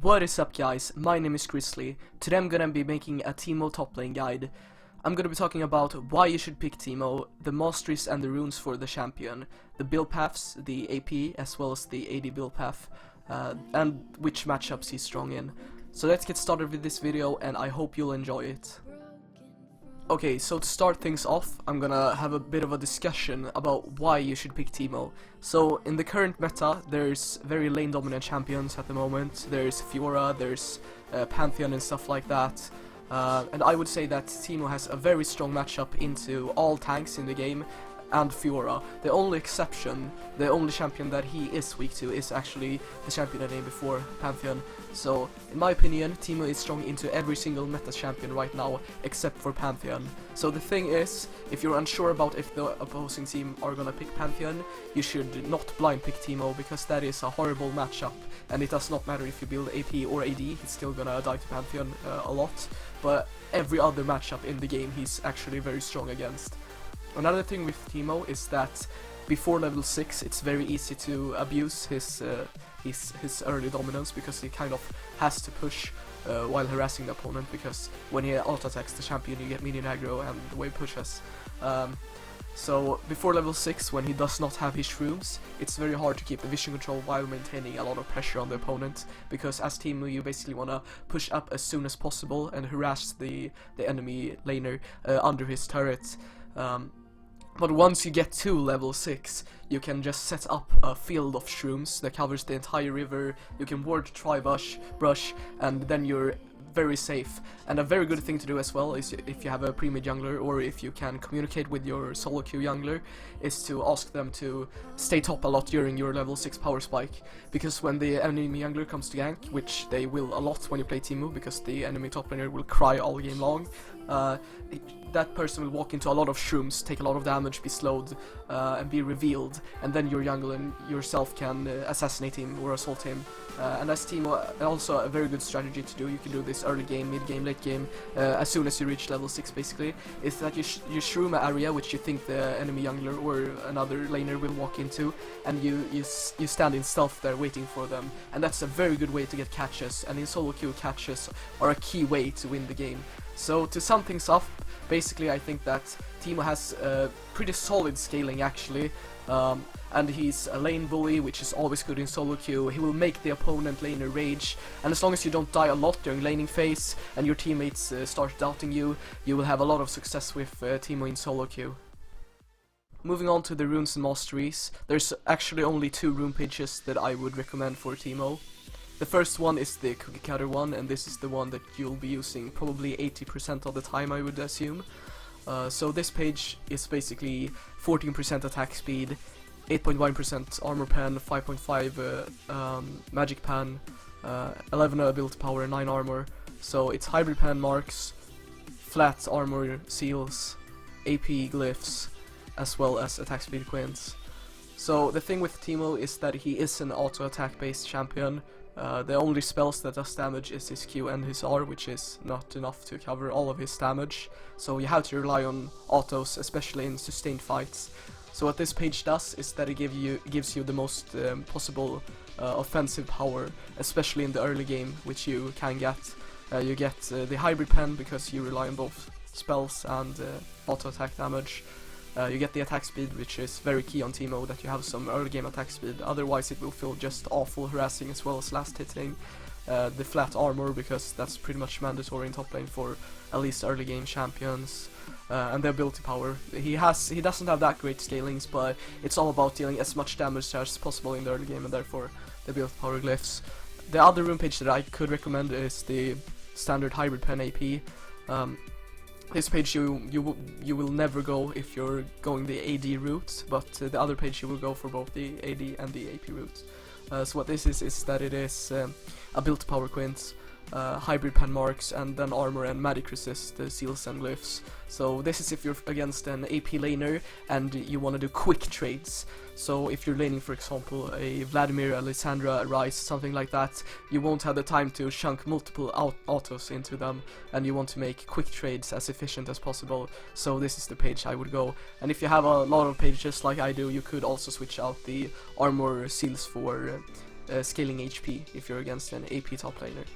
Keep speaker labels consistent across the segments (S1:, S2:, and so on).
S1: What is up, guys? My name is Grizzly. Today I'm gonna be making a Teemo top lane guide. I'm gonna be talking about why you should pick Teemo, the masteries and the runes for the champion, the build paths, the AP as well as the AD build path, and which matchups he's strong in. So let's get started with this video and I hope you'll enjoy it. Okay, so to start things off, I'm gonna have a bit of a discussion about why you should pick Teemo. So, in the current meta, there's very lane dominant champions at the moment. There's Fiora, there's Pantheon and stuff like that. And I would say that Teemo has a very strong matchup into all tanks in the game and Fiora. The only exception, the only champion that he is weak to is actually the champion I named before, Pantheon. So, in my opinion, Teemo is strong into every single meta champion right now, except for Pantheon. So the thing is, if you're unsure about if the opposing team are gonna pick Pantheon, you should not blind pick Teemo, because that is a horrible matchup, and it does not matter if you build AP or AD, he's still gonna die to Pantheon a lot, but every other matchup in the game he's actually very strong against. Another thing with Teemo is that before level 6 it's very easy to abuse his early dominance, because he kind of has to push while harassing the opponent, because when he auto-attacks the champion you get minion aggro and the wave pushes. So before level 6, when he does not have his shrooms, it's very hard to keep the vision control while maintaining a lot of pressure on the opponent, because as Teemo you basically want to push up as soon as possible and harass the enemy laner under his turret. But once you get to level 6, you can just set up a field of shrooms that covers the entire river, you can ward Tri-Brush, and then you're very safe. And a very good thing to do as well is, if you have a pre-mid jungler, or if you can communicate with your solo queue jungler, is to ask them to stay top a lot during your level 6 power spike, because when the enemy jungler comes to gank, which they will a lot when you play Teemo, because the enemy top laner will cry all game long, that person will walk into a lot of shrooms, take a lot of damage, be slowed, and be revealed, and then your jungler and yourself can assassinate him or assault him. And as Teemo, also a very good strategy to do, you can do this early game, mid game, late game, as soon as you reach level 6 basically, is that you shroom an area which you think the enemy jungler or another laner will walk into, and you stand in stealth there waiting for them, and that's a very good way to get catches, and in solo queue catches are a key way to win the game. So to sum things up, basically I think that Teemo has pretty solid scaling actually, and he's a lane bully, which is always good in solo queue. He will make the opponent laner rage, and as long as you don't die a lot during laning phase and your teammates start doubting you, you will have a lot of success with Teemo in solo queue. Moving on to the runes and masteries, there's actually only 2 rune pages that I would recommend for Teemo. The first one is the cookie cutter one, and this is the one that you'll be using probably 80% of the time, I would assume. So this page is basically 14% attack speed, 8.1% armor pen, 5.5 magic pen, 11 ability power, 9 armor. So it's hybrid pen marks, flat armor seals, AP glyphs, as well as attack speed quints. So the thing with Teemo is that he is an auto attack based champion. The only spells that does damage is his Q and his R, which is not enough to cover all of his damage, so you have to rely on autos, especially in sustained fights. So what this page does is that it gives you the most possible offensive power, especially in the early game, which you can get. You get the hybrid pen, because you rely on both spells and auto attack damage. You get the attack speed, which is very key on Teemo, that you have some early game attack speed, otherwise it will feel just awful harassing as well as last hitting. The flat armor, because that's pretty much mandatory in top lane for at least early game champions. And the ability power. He doesn't have that great scalings, but it's all about dealing as much damage as possible in the early game, and therefore the ability power glyphs. The other rune page that I could recommend is the standard hybrid pen AP. This page you will never go if you're going the AD route, but the other page you will go for both the AD and the AP route. So what this is that it is ability power quints, hybrid pen marks, and then armor and magic resist, seals and glyphs. So this is if you're against an AP laner and you want to do quick trades. So if you're laning, for example, a Vladimir, a Lissandra, a Ryze, something like that, you won't have the time to chunk multiple autos into them, and you want to make quick trades as efficient as possible. So this is the page I would go. And if you have a lot of pages like I do, you could also switch out the armor seals for scaling HP if you're against an AP top laner.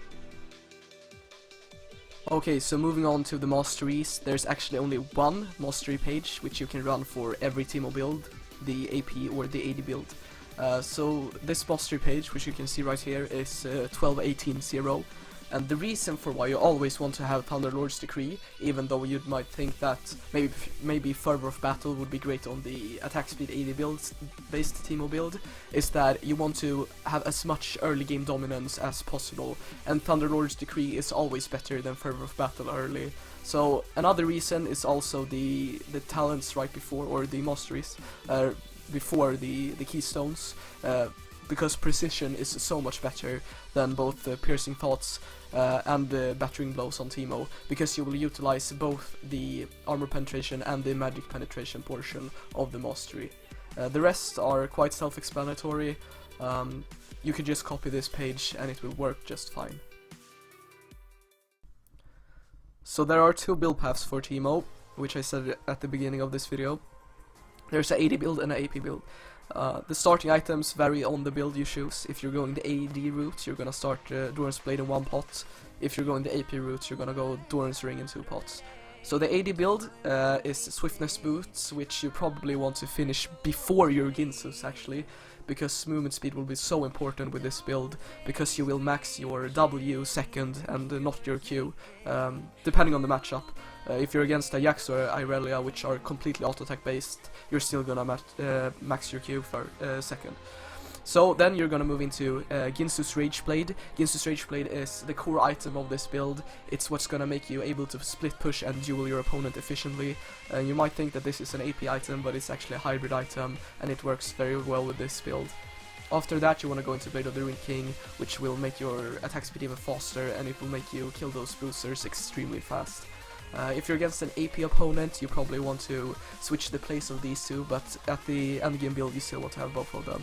S1: Okay, so moving on to the masteries, there's actually only one mastery page which you can run for every Teemo build, the AP or the AD build. So this mastery page, which you can see right here, is 12.18.0, and the reason for why you always want to have Thunderlord's Decree, even though you might think that maybe Fervor of Battle would be great on the attack speed AD builds based Teemo build, is that you want to have as much early game dominance as possible, and Thunderlord's Decree is always better than Fervor of Battle early. So another reason is also the talents right before, or the masteries before the keystones, because precision is so much better than both the piercing thoughts and the battering blows on Teemo, because you will utilize both the armor penetration and the magic penetration portion of the mastery. The rest are quite self-explanatory. You could just copy this page and it will work just fine. So there are two build paths for Teemo, which I said at the beginning of this video. There's an AD build and an AP build. The starting items vary on the build you choose. If you're going the AD route, you're gonna start Doran's Blade in 1 pot. If you're going the AP route, you're gonna go Doran's Ring in 2 pots. So the AD build is Swiftness Boots, which you probably want to finish before your Ginsus actually, because movement speed will be so important with this build, because you will max your W second and not your Q, depending on the matchup. If you're against a Jax or Irelia, which are completely auto-attack based, you're still gonna max your Q for second. So then you're gonna move into Ginsu's Rage Blade. Ginsu's Rage Blade is the core item of this build. It's what's gonna make you able to split push and duel your opponent efficiently. You might think that this is an AP item, but it's actually a hybrid item, and it works very well with this build. After that you want to go into Blade of the Ruined King, which will make your attack speed even faster, and it will make you kill those boosters extremely fast. If you're against an AP opponent, you probably want to switch the place of these two, but at the end game build you still want to have both of them.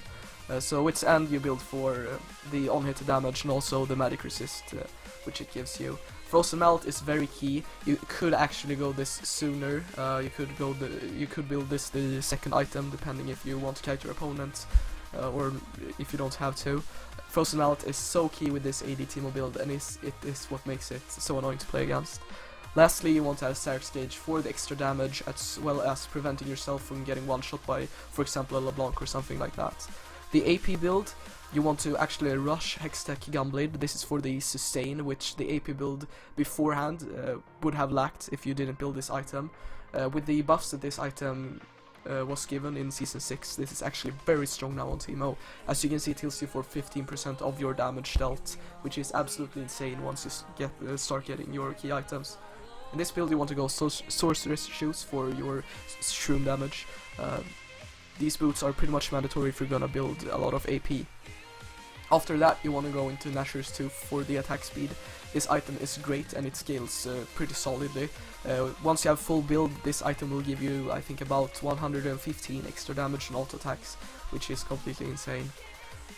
S1: So its end you build for the on-hit damage and also the magic resist, which it gives you. Frozen Melt is very key. You could actually go this sooner. You could build this the second item, depending if you want to catch your opponent, or if you don't have to. Frozen Melt is so key with this AD Teemo build, and it is what makes it so annoying to play against. Lastly, you want to have a start stage for the extra damage, as well as preventing yourself from getting one-shot by, for example, a LeBlanc or something like that. The AP build, you want to actually rush Hextech Gunblade. This is for the sustain, which the AP build beforehand would have lacked if you didn't build this item. With the buffs that this item was given in Season 6, this is actually very strong now on Teemo. As you can see, it heals you for 15% of your damage dealt, which is absolutely insane once you start getting your key items. In this build you want to go Sorceress Shoes for your shroom damage. These boots are pretty much mandatory if you're gonna build a lot of AP. After that you want to go into Nashor's Tooth for the attack speed. This item is great and it scales pretty solidly. Once you have full build, this item will give you, I think, about 115 extra damage on auto attacks, which is completely insane.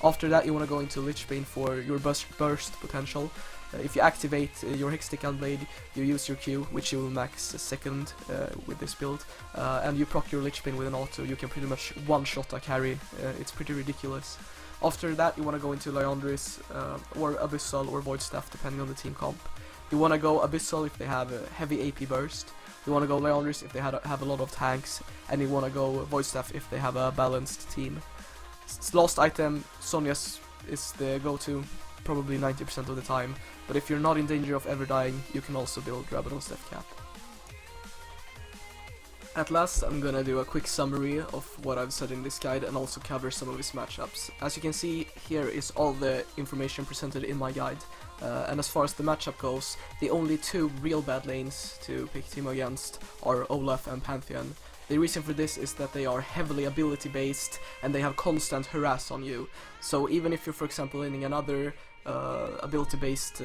S1: After that you want to go into Lichbane for your burst potential. If you activate your Hextech Gunblade, you use your Q, which you will max second with this build, and you proc your Lichbane with an auto. You can pretty much one-shot a carry. It's pretty ridiculous. After that you want to go into Liandry's or Abyssal or Void Staff, depending on the team comp. You want to go Abyssal if they have a heavy AP burst. You want to go Liandry's if they have a lot of tanks, and you want to go Void Staff if they have a balanced team. Last item, Sonya's is the go-to, probably 90% of the time, but if you're not in danger of ever dying, you can also build Rabadon's Death Cap. At last, I'm gonna do a quick summary of what I've said in this guide and also cover some of his matchups. As you can see, here is all the information presented in my guide, and as far as the matchup goes, the only two real bad lanes to pick Teemo against are Olaf and Pantheon. The reason for this is that they are heavily ability based and they have constant harass on you. So even if you're, for example, laning another ability based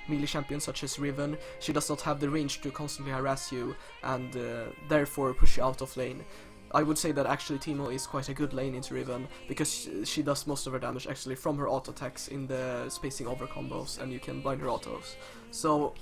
S1: melee champion such as Riven, she does not have the range to constantly harass you and therefore push you out of lane. I would say that actually Teemo is quite a good lane into Riven, because she does most of her damage actually from her auto attacks in the spacing over combos, and you can blind her autos. So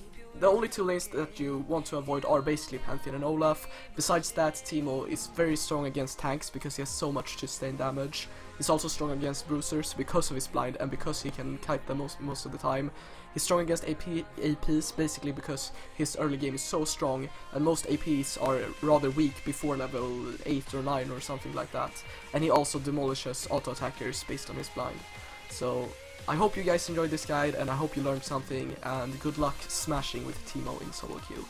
S1: The only two lanes that you want to avoid are basically Pantheon and Olaf. Besides that, Teemo is very strong against tanks because he has so much sustain damage. He's also strong against bruisers because of his blind and because he can kite them most of the time. He's strong against APs basically because his early game is so strong, and most APs are rather weak before level 8 or 9 or something like that. And he also demolishes auto attackers based on his blind. So I hope you guys enjoyed this guide, and I hope you learned something, and good luck smashing with Teemo in solo queue.